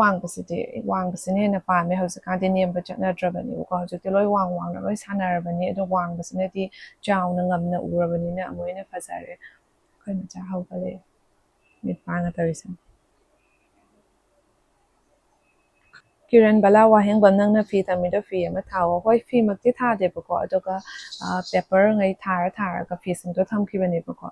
ꯋꯥꯡꯕꯁꯤꯅ ꯍꯦꯟꯅ ꯄꯥꯝꯃꯦ ꯍꯧꯖꯤꯛꯀꯥꯟꯗꯤ ꯅꯦꯝꯕ ꯆꯠꯅꯗ꯭ꯔꯕꯅꯦꯕꯀꯣ ꯍꯧꯖꯤꯛꯇꯤ ꯂꯣꯏ ꯋꯥꯡꯅ ꯂꯣꯏ ꯁꯥꯟꯅꯔꯕꯅꯤ ꯑꯗꯣ ꯋꯥꯡꯕꯁꯤꯅꯗꯤ ꯆꯥꯎꯅ ꯉꯝꯅ ꯎꯔꯕꯅꯤꯅ ꯑꯃꯨꯛ ꯍꯦꯟꯅ ꯐꯖꯔꯦ ꯑꯩꯈꯣꯏ ꯃꯆꯥ ꯍꯧꯒꯠꯂꯦ ꯃꯤꯠ ꯄꯥꯡꯉ ꯇꯧꯔꯤꯁꯦ ꯀꯤꯔꯟ ꯕꯂꯥ ꯋꯥꯍꯦꯡꯕꯝ ꯅꯪꯅ ꯐꯤ ꯊꯝꯃꯤꯗꯣ ꯐꯤ ꯑꯃ ꯊꯥꯎꯑꯣ ꯍꯣꯏ ꯐꯤꯃꯛꯇꯤ ꯊꯥꯗꯦꯕꯀꯣ ꯑꯗꯨꯒ ꯄꯦꯄꯔꯉꯩ ꯊꯥꯔꯒ ꯐꯤꯁꯤꯡꯗꯣ ꯊꯝꯈꯤꯕꯅꯦꯕꯀꯣ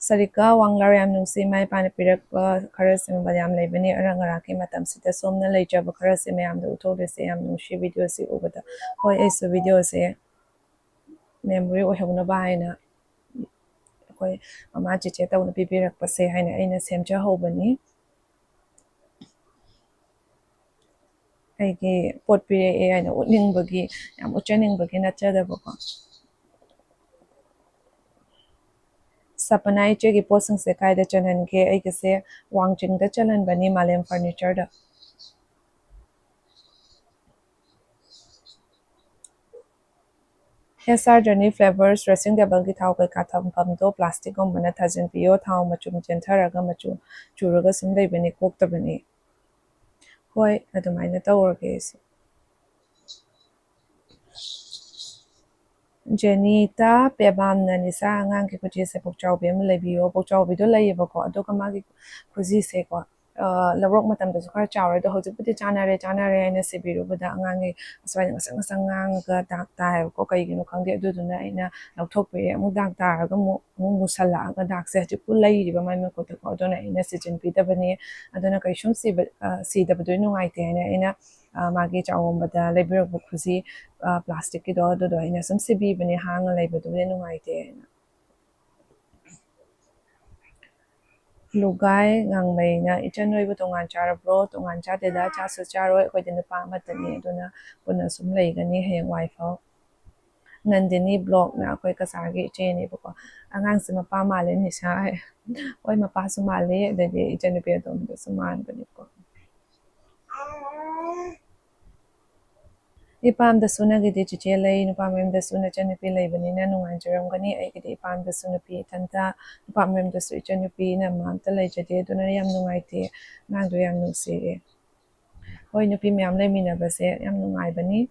ꯁꯔꯤꯀꯥ ꯋꯥꯡꯂꯥꯔ ꯌꯥꯝ ꯅꯨꯡꯁꯤ ꯏꯃꯥ ꯏꯄꯥꯅ ꯄꯤꯔꯛꯄ ꯈꯔꯁꯤꯡꯕ ꯌꯥꯝ ꯂꯩꯕꯅꯤ ꯑꯔꯥꯛ ꯑꯔꯥꯛꯀꯤ ꯃꯇꯝꯁꯤꯗ ꯁꯣꯝꯅ ꯂꯩꯖꯕ ꯈꯔꯁꯦ ꯃꯌꯥꯝꯗ ꯎꯠꯊꯣꯛꯂꯤꯁꯦ ꯌꯥꯝ ꯅꯨꯡꯁꯤ ꯚꯤꯗꯤꯑꯣꯁꯤ ꯎꯕꯗ ꯍꯣꯏ ꯑꯩꯁꯨ ꯚꯤꯗꯤꯑꯣꯁꯦ ꯃꯦꯃꯣꯔꯤ ꯑꯣꯏꯍꯧꯅꯕ ꯍꯥꯏꯅ ꯑꯩꯈꯣꯏ ꯃꯃꯥ ꯆꯦꯆꯦ ꯇꯧꯅ ꯄꯤꯕꯤꯔꯛꯄꯁꯦ ꯍꯥꯏꯅ ꯑꯩꯅ ꯁꯦꯝꯖꯍꯧꯕꯅꯤ ꯑꯩꯒꯤ ꯄꯣꯠ ꯄꯤꯔꯛꯑꯦ ꯍꯥꯏꯅ ꯎꯠꯅꯤꯡꯕꯒꯤ ꯌꯥꯝ ꯎꯠꯆꯅꯤꯡꯕꯒꯤ ꯅꯠꯆꯗꯕꯀꯣ ꯁꯄꯅꯥ ꯏꯆꯦꯒꯤ ꯄꯣꯠꯁꯤꯡꯁꯦ ꯀꯥꯏꯗ ꯆꯜꯍꯟꯒꯦ ꯑꯩꯒꯤꯁꯦ ꯋꯥꯡꯖꯤꯡꯗ ꯆꯜꯍꯟꯕꯅꯤ ꯃꯥꯂꯦꯝ ꯐꯔꯅꯤꯆꯔꯗ ꯑꯦꯁ ꯑꯥꯔ ꯖꯔꯅꯤ ꯐ꯭ꯂꯦꯚꯔꯁ ꯗ꯭ꯔꯦꯁꯤꯡ ꯇꯦꯕꯜꯒꯤ ꯊꯥꯎ ꯀꯩꯀꯥ ꯊꯝꯐꯝꯗꯣ ꯄ꯭ꯂꯥꯁꯇꯤꯛꯀꯨꯝꯕꯅ ꯊꯥꯖꯤꯟꯕꯤꯌꯣ ꯊꯥꯎ ꯃꯆꯨꯝ ꯆꯦꯟꯊꯔꯒ ꯃꯆꯨ ꯆꯨꯔꯒ ꯁꯨꯝ ꯂꯩꯕꯅꯤ ꯀꯣꯛꯇꯕꯅꯤ ꯍꯣꯏ ꯑꯗꯨꯃꯥꯏꯅ ꯇꯧꯔꯒꯦ ꯑꯩꯁꯦ Jenita pebamna nisa angang ki kuji se pokchau bem lebiyo pokchau bido leyeba ko adoka magi kuji se ko larok matam da sukar chawre do hoju pudi chanare aina sibiru buda angang aswai ngasang ngasang ngang ga dak ta ko kai gino khangde adu duna aina lauthok pe amu dak ta ga mu musala ga dak se ju pulai riba mai me ko to ko dona aina sijin pi da bani adona kai shum si da budu nu ngai te aina magi chawmbada lebiru kuji plastic ki do aina sum sibi bani hang lai badu ne nu ngai te Lugai ngang mai na ichan noi bu tongan charabro tongan cha te da cha su charoi ko din pa ma tani duna puna sum lai gani heng wai phau Nandini blog na koi kasargi che ni bu ko angang sima pa ma le ni sha oi ma pa su ma le de ichan pe dom de suman bani ko ipam da suna gidi chiche lai nupa mem da suna chanupi lai bani na nungan jaram gani ai gidi ipam da suna pi tanta nupa mem da su chanupi na mam ta lai jade duna yam nungai te nang do yam nung se hoi nupi myam lai mina ba se yam nungai bani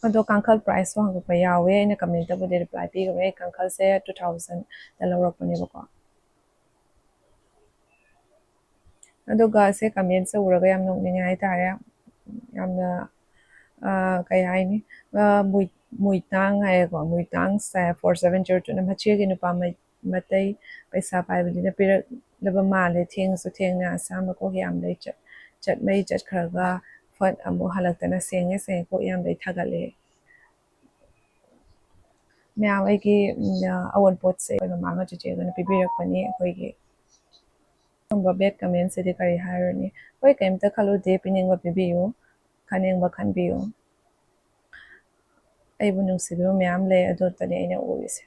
ado kankal price wang ko pa yawe na comment ta bude reply pi ko kankal se 2000 da lawrak pani ba ko ado ga se comment se uraga yam nung ni ai ta ya yamna kay haini muitang hay ko muitang sa 4702 na machi nupa matay paisa pai bili na pira laba male thing so thing na sama ko yam dai chat mai chat kharaga fat amu halakta na senge se ko yam dai thagale mya ai ki awan pot se ko ma nga che ga na pibirak pani ko gi ba bet comment se de kari harani ko kem ta khalu de pining ba pibiyo khaneng ba khan biyo aibu nungsibiba mayam lay ado tani aina uwise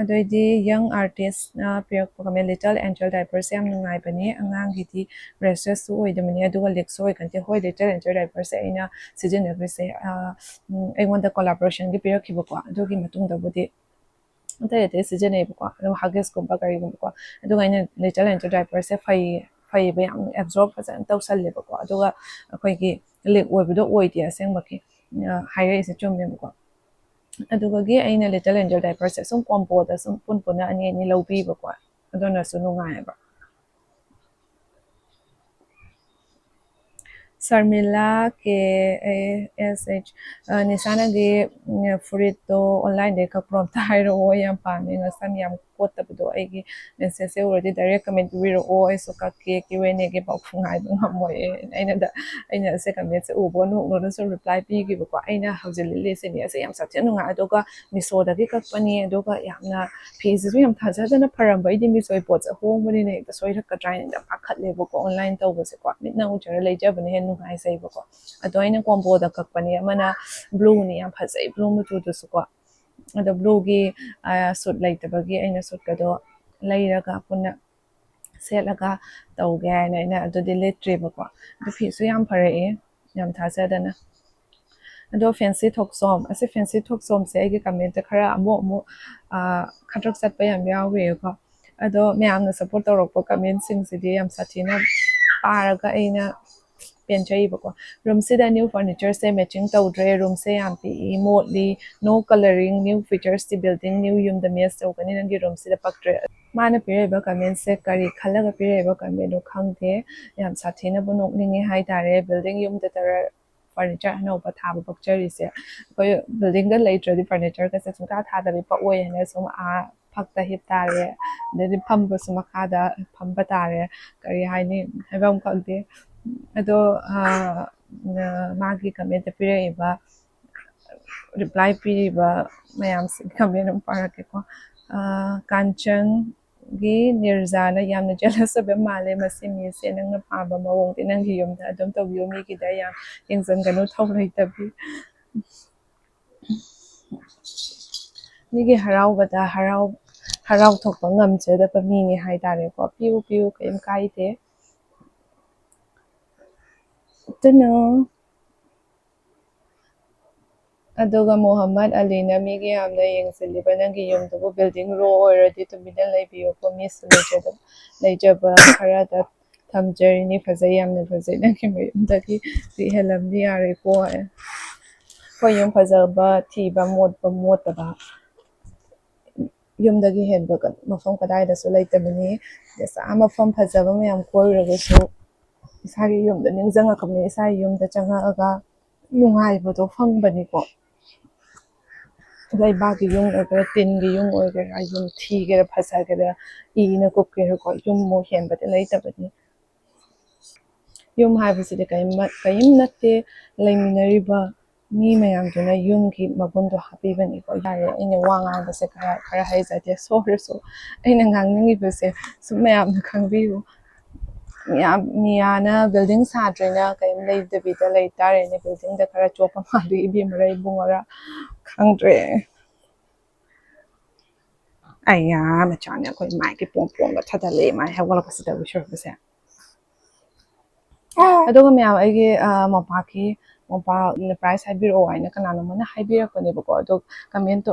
adoidi young artist na pirakpa kami little angel diapers yam nungai bani angang gidi restless su oidamani aduga lex oikante hoi little angel diapers aina sizinabise aingwanda collaboration gi pirakhiba ko adugi matungda budi ate sizinaiba ko adu huggies gumba karigumba ko aduga aina little angel diapers fai ba yam absorb fazan tawsalleba ko aduga akoigi leg oibudo oidi asengmaki haire ise chumbe ko ꯑꯗꯨꯒꯒꯤ ꯑꯩꯅ ꯂꯤꯇꯜ ꯑꯦꯟꯖꯦꯜ ꯗꯥꯏꯄꯔꯁꯦ ꯁꯨꯝ ꯀꯣꯝꯕꯣꯗ ꯁꯨꯝ ꯄꯨꯟꯅ ꯑꯅꯤ ꯂꯧꯕꯤꯕꯀꯣ ꯑꯗꯨꯅꯁꯨ ꯅꯨꯡꯉꯥꯏꯑꯕ Sarmila KASH Nisanagi Furito online de kaprom tairo o yam pami ngasan yam kotabdo aigi message already direct comment biro o ai so ka ke wene ge pau phungai bang moy aina se comment se ubo no so reply pi gi ko aina hawjil le se ni ase yam satya no nga adoga miso da gi kapani adoga yamna fees ri yam thaja na param bai di misoi pot hong bani ne da soi ka try da pakhat le ko online taw se ko mitna u chara le jab ne nungai sai ba ko ado aina combo da kakpani amana blue ni yam phasai blue mu chu su ko ado blue gi suit laitabagi aina suit ka do lairaga punna setlaga tawge aina ado delete treba ko ado fi su yam phare yam thasa dana ado fancy thoksom ase fancy thoksom se agi comment khara amo khatrak sat pa yam yawe ko ado mayamna support tawrok comment sing sidi yam sathina paraga aina penchai bako room se da new furniture se matching tawdre room se yam pi modly no coloring new features the building new yum the mess so kani nangi room se da paktre mana pire ba comment se kari khalaga pire ba comment no khangde yam sathina bunok ningi hai tare building yum da tar furniture no pa thaba pakchari se ko building ga later the furniture ka se sungka thada bi pa oy ne sum fakta hip tare de phamba suma khada phamba tare kari haini habam khangde ado magi comment pire reply piriba mayam comment parake ko kanchan gi nirzana yamna jealous of male masimi se nang na paba mawong tinang hiyom da adom tawiyo mi ki da yam yengzan ganu thawlai tabi migi harau harau thokpa ngamche da pa mi ni hai tare ko piu kaim kai te tano aduga Muhammad Ali na migi yamna yengsilliba nangi yumdubu building row oiradi tumidan laibiyo ko miss laijaba kharada thamjarini fazai yamna fazai nangi mayumdagi rihalamni yare ko ꯍꯣꯏ ꯌꯨꯝ ꯐꯖꯕ ꯊꯤꯕ ꯃꯣꯠꯄ ꯃꯣꯠꯇꯕ ꯌꯨꯝꯗꯒꯤ ꯍꯦꯟꯕ ꯃꯐꯝ ꯀꯗꯥꯏꯗꯁꯨ ꯂꯩꯇꯕꯅꯤ ꯃꯐꯝ ꯐꯖꯕ ꯃꯌꯥꯝ ꯀꯣꯏꯔꯨꯔꯒꯁꯨ ꯏꯁꯥꯒꯤ ꯌꯨꯝꯗ ꯅꯤꯡꯁꯤꯡꯉꯛꯀꯕꯅꯤ ꯏꯁꯥꯒꯤ ꯌꯨꯝꯗ ꯆꯪꯉꯛꯑꯒ ꯅꯨꯡꯉꯥꯏꯕꯗꯣ ꯐꯪꯕꯅꯤꯀꯣ ꯂꯩꯕꯥꯛꯀꯤ ꯌꯨꯝ ꯑꯣꯏꯒꯦꯔꯥ ꯇꯤꯟꯒꯤ ꯌꯨꯝ ꯑꯣꯏꯒꯦꯔꯥ ꯌꯨꯝ ꯊꯤꯒꯦꯔꯥ ꯐꯖꯒꯦꯔꯥ ꯏꯅ ꯀꯨꯞꯀꯦꯔꯥꯀꯣ ꯌꯨꯝꯃꯨꯛ ꯍꯦꯟꯕꯗꯤ ꯂꯩꯇꯕꯅꯤ ꯌꯨꯝ ꯍꯥꯏꯕꯁꯤꯗꯤ ꯀꯔꯤꯝ ꯅꯠꯇꯦ ꯂꯩꯃꯤꯟꯅꯔꯤꯕ ꯃꯤ ꯃꯌꯥꯝꯗꯨꯅ ꯌꯨꯝꯒꯤ ꯃꯒꯨꯟꯗꯣ ꯍꯥꯞꯄꯤꯕꯅꯤꯀꯣ ꯌꯥꯔꯦ ꯑꯩꯅ ꯋꯥ ꯉꯥꯡꯕꯁꯦ ꯈꯔ ꯍꯩꯖꯗꯦ ꯁꯣꯔꯁꯨ ꯑꯩꯅ ꯉꯥꯡꯅꯤꯡꯉꯤꯕꯁꯦ ꯁꯨꯝ ꯃꯌꯥꯝꯅ ꯈꯪꯕꯤꯌꯨ ꯃꯤꯌꯥꯅ ꯕꯤꯜꯗꯤꯡ ꯁꯥꯗ꯭ꯔꯦꯅ ꯀꯔꯤꯝ ꯂꯩꯇꯕꯤꯗ ꯂꯩꯇꯥꯔꯦꯅꯦ ꯕꯤꯜꯗꯤꯡꯗ ꯈꯔ ꯆꯣꯞꯄ ꯃꯥꯜꯂꯤ ꯏꯕꯦꯝꯃꯔ ꯏꯕꯨꯡꯉꯔ ꯈꯪꯗ꯭ꯔꯦ ꯑꯩꯌꯥ ꯃꯆꯥꯅꯦ ꯑꯩꯈꯣꯏ ꯃꯥꯏꯒꯤ ꯄꯣꯝꯄꯣꯝꯒ ꯊꯥꯗꯠꯂꯛꯑꯦ ꯃꯥꯏ ꯍꯧꯒꯠꯂꯛꯄꯁꯤꯗ ꯁꯣꯔꯛꯄꯁꯦ ꯑꯗꯨꯒ ꯃꯌꯥꯝ ꯑꯩꯒꯤ ꯃꯣꯝꯄꯥꯛꯅ ꯄ꯭ꯔꯥꯏꯁ ꯍꯥꯏꯕꯤꯔꯛꯑꯣ ꯍꯥꯏꯅ ꯀꯅꯥꯅꯣꯃꯅ ꯍꯥꯏꯕꯤꯔꯛꯄꯅꯦꯕꯀꯣ ꯑꯗꯣ ꯀꯃꯦꯟꯇꯣ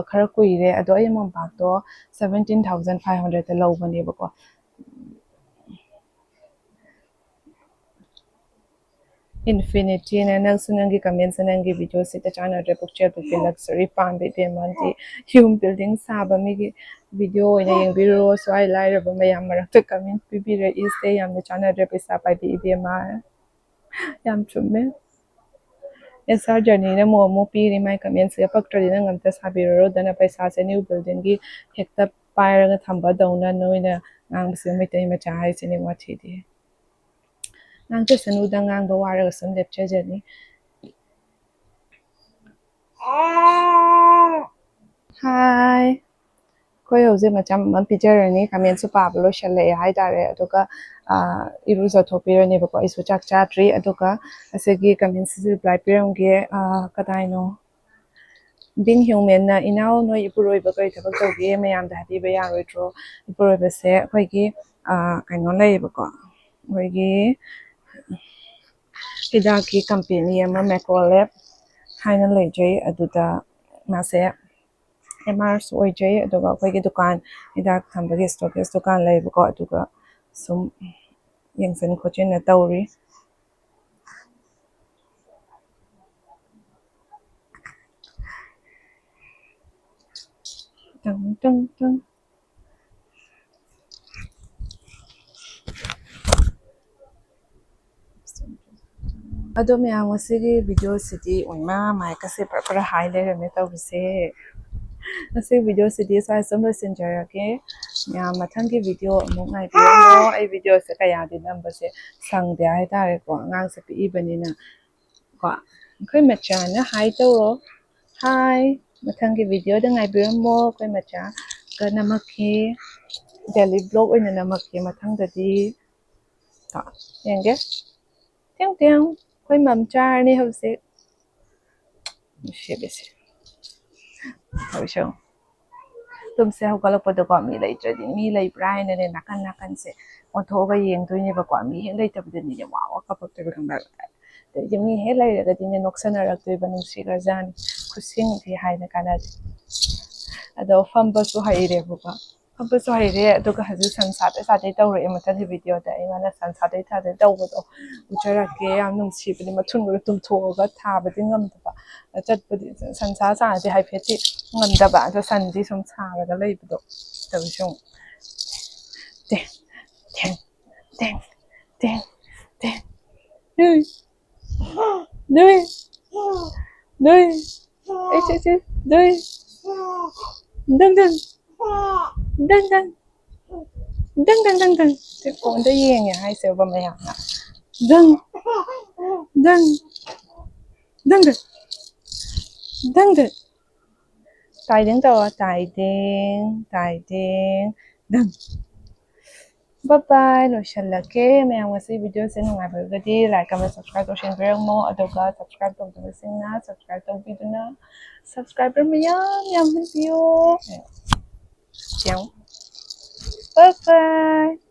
ꯈꯔ ꯀꯨꯏꯔꯦ ꯑꯗꯣ ꯑꯩ ꯃꯣꯝꯄꯥꯛꯇꯣ 17,500ꯗ ꯂꯧꯕꯅꯦꯕꯀꯣ Infinity nang sunangi comments nangi video sita chana re picture to luxury pambe be manti hum building saba migi video ina yengbiro so I lai raba mayam marakta comment bibire is day yam chana re pesa pai bi be ma yam chumme SR journey na mo piri mai comments ya paktra dina ngamta sabiro dana paisa se new building gi hekta pairaga thamba dauna noina ngang se mitai macha hai sine wathi di nang te sanuda ngang ba waraga sun lepchajani Hi ꯑꯩꯈꯣꯏ ꯍꯧꯖꯤꯛ ꯃꯆꯥ ꯑꯃ ꯄꯤꯖꯔꯅꯤ ꯈꯥꯃꯦꯟꯁꯨ ꯄꯥꯕ ꯂꯣꯏꯁꯜꯂꯛꯑꯦ ꯍꯥꯏꯇꯥꯔꯦ ꯑꯗꯨꯒ ꯏꯔꯨꯖꯊꯣꯛꯄꯤꯔꯅꯦꯕꯀꯣ ꯑꯩꯁꯨ ꯆꯥꯛ ꯆꯥꯗ꯭ꯔꯤ ꯑꯗꯨꯒ ꯑꯁꯤꯒꯤ ꯀꯃꯦꯟꯁꯤꯁꯨ ꯔꯤꯄ꯭ꯂꯥꯏ ꯄꯤꯔꯝꯒꯦ ꯀꯗꯥꯏꯅꯣ ꯕꯤꯡ ꯍ꯭ꯌꯨꯃꯦꯟꯅ ꯏꯅꯥꯎ ꯅꯣꯏ ꯏꯄꯨꯔꯣꯏꯕ ꯀꯔꯤ ꯊꯕꯛ ꯇꯧꯒꯦ ꯃꯌꯥꯝꯗ ꯍꯥꯏꯕꯤꯕ ꯌꯥꯔꯣꯏꯗ꯭ꯔꯣ ꯏꯄꯨꯔꯣꯏꯕꯁꯦ ꯑꯩꯈꯣꯏꯒꯤ ꯀꯩꯅꯣ ꯂꯩꯌꯦꯕꯀꯣ ꯑꯩꯈꯣꯏꯒꯤ ꯍꯤꯗꯥꯛꯀꯤ ꯀꯝꯄꯦꯅꯤ ꯑꯃ ꯃꯦꯀ꯭ꯔꯣꯂꯦꯞ ꯍꯥꯏꯅ ꯂꯩꯖꯩ ꯑꯗꯨꯗ ꯃꯥꯁꯦ MRꯁꯨ ꯑꯣꯏꯖꯩ ꯑꯗꯨꯒ ꯑꯩꯈꯣꯏꯒꯤ ꯗꯨꯀꯥꯟ ꯍꯤꯗꯥꯛ ꯊꯝꯕꯒꯤ ꯁ꯭ꯇꯣꯀꯦꯁ ꯗꯨꯀꯥꯟ ꯂꯩꯌꯦꯕꯀꯣ ꯑꯗꯨꯒ ꯁꯨꯝ ꯌꯦꯡꯁꯤꯟ ꯈꯣꯠꯆꯤꯟꯅ ꯇꯧꯔꯤ ꯑꯗꯣ ꯃꯌꯥꯝ ꯉꯁꯤꯒꯤ ꯚꯤꯗꯤꯑꯣꯁꯤꯗꯤ ꯑꯣꯏꯃꯥ ꯃꯥꯏꯀꯁꯦ ꯈꯔ ꯍꯥꯏ ꯂꯩꯔꯝꯃꯦ ꯇꯧꯔꯤꯁꯦ ꯉꯁꯤꯒꯤ ꯚꯤꯗꯤꯑꯣꯁꯤꯗꯤ ꯁ꯭ꯋꯥꯏ ꯁꯨꯝ ꯂꯣꯏꯁꯤꯟꯖꯔꯒꯦ ꯃꯌꯥꯝ ꯃꯊꯪꯒꯤ ꯚꯤꯗꯤꯑꯣ ꯑꯃꯨꯛ ꯉꯥꯏꯕꯤꯔꯝꯃꯣ ꯑꯩ ꯚꯤꯗꯤꯑꯣꯁꯦ ꯀꯌꯥꯗꯤ ꯅꯝꯕꯁꯦ ꯁꯪꯗꯦ ꯍꯥꯏꯇꯥꯔꯦꯀꯣ ꯑꯉꯥꯡꯁꯦ ꯄꯤꯛꯏꯕꯅꯤꯅ ꯀꯣ ꯑꯩꯈꯣꯏ ꯃꯆꯥꯅ ꯍꯥꯏ ꯇꯧꯔꯣ ꯍꯥꯏ ꯃꯊꯪꯒꯤ ꯚꯤꯗꯤꯑꯣꯗ ꯉꯥꯏꯕꯤꯔꯝꯃꯣ ꯑꯩꯈꯣꯏ ꯃꯆꯥꯒ ꯅꯝꯃꯛꯈꯤ ꯗꯦꯂꯤ ꯕ꯭ꯂꯣꯛ ꯑꯣꯏꯅ ꯅꯝꯃꯛꯀꯦ ꯃꯊꯪꯗꯗꯤ ꯌꯦꯡꯒꯦ ꯇꯦꯡ ꯇꯦꯡ ꯑꯩꯈꯣꯏ ꯃꯝ ꯆꯥꯔꯅꯤ ꯍꯧꯖꯤꯛ ꯅꯨꯡꯁꯤꯕꯤꯁꯦ ꯍꯧꯁꯨ ꯇꯨꯝꯁꯦ ꯍꯧꯒꯠꯂꯛꯄꯗꯀꯣ ꯃꯤ ꯂꯩꯇ꯭ꯔꯗꯤ ꯃꯤ ꯂꯩꯕ꯭ꯔꯥ ꯍꯥꯏꯅꯅꯦ ꯅꯥꯀꯟ ꯅꯥꯀꯟꯁꯦ ꯑꯣꯟꯊꯣꯛꯑꯒ ꯌꯦꯡꯗꯣꯏꯅꯦꯕꯀꯣ ꯃꯤ ꯍꯦꯛ ꯂꯩꯇꯕꯗꯅꯤꯅꯦ ꯋꯥ ꯀꯞꯄꯛꯇꯣꯏꯕ ꯈꯪꯕ꯭ꯔꯥ ꯑꯗꯩꯗꯤ ꯃꯤ ꯍꯦꯛ ꯂꯩꯔꯒꯗꯤꯅꯦ ꯅꯣꯛꯁꯟꯅꯔꯛꯇꯣꯏꯕ ꯅꯨꯡꯁꯤꯈ꯭ꯔꯖꯥꯠꯅꯤ ꯈꯨꯠꯁꯤꯡꯗꯤ ꯍꯥꯏꯅ ꯀꯥꯟꯅꯗꯦ ꯑꯗꯣ ꯐꯝꯕꯁꯨ ꯍꯩꯔꯦꯕꯀꯣ ꯐꯝꯕꯁꯨ ꯍꯩꯔꯦ ꯑꯗꯨꯒ ꯍꯧꯖꯤꯛ ꯁꯟ ꯁꯥꯗꯩ ꯁꯥꯗꯩ ꯇꯧꯔꯛꯑꯦ ꯃꯊꯪꯒꯤ ꯚꯤꯗꯤꯑꯣꯗ ꯑꯩꯉꯣꯟꯗ ꯁꯟ ꯁꯥꯗꯩ ꯁꯥꯗꯩ ꯇꯧꯕꯗꯣ ꯎꯠꯆꯔꯛꯀꯦ ꯌꯥꯝ ꯅꯨꯡꯁꯤꯕꯅꯤ ꯃꯊꯨꯟꯒ ꯇꯨꯝꯊꯣꯛꯑꯒ ꯊꯥꯕꯗꯤ ꯉꯝꯗꯕ ꯆꯠꯄꯗꯤ ꯁꯟꯁꯥ ꯆꯥꯔꯗꯤ ꯍꯥꯏꯐꯦꯠꯇꯤ ꯉꯝꯗꯕ ꯑꯗꯣ ꯁꯟꯗꯤ ꯁꯨꯝ ꯁꯥꯔꯒ ꯂꯩꯕꯗꯣ ꯇꯧꯁꯨ ꯇꯦꯡ ꯇꯦꯡ ꯇꯦꯡ ꯇꯦꯡ ꯇꯦꯡ Dui, dui, dui, dui, dun dun, dun dun, dun dun dun dun. Phone yenge haiseba mayamna. Dun, dun, dun dun, dun dun. Tiding tawa, tiding, dun. Bye-bye. Loishalake. Mayang ngasi video sa nungaybaragadi. Like, comment, subscribe, to share mo. Adoga, subscribe to na. Subscribe to video na. Subscriber mayam video. Bye-bye.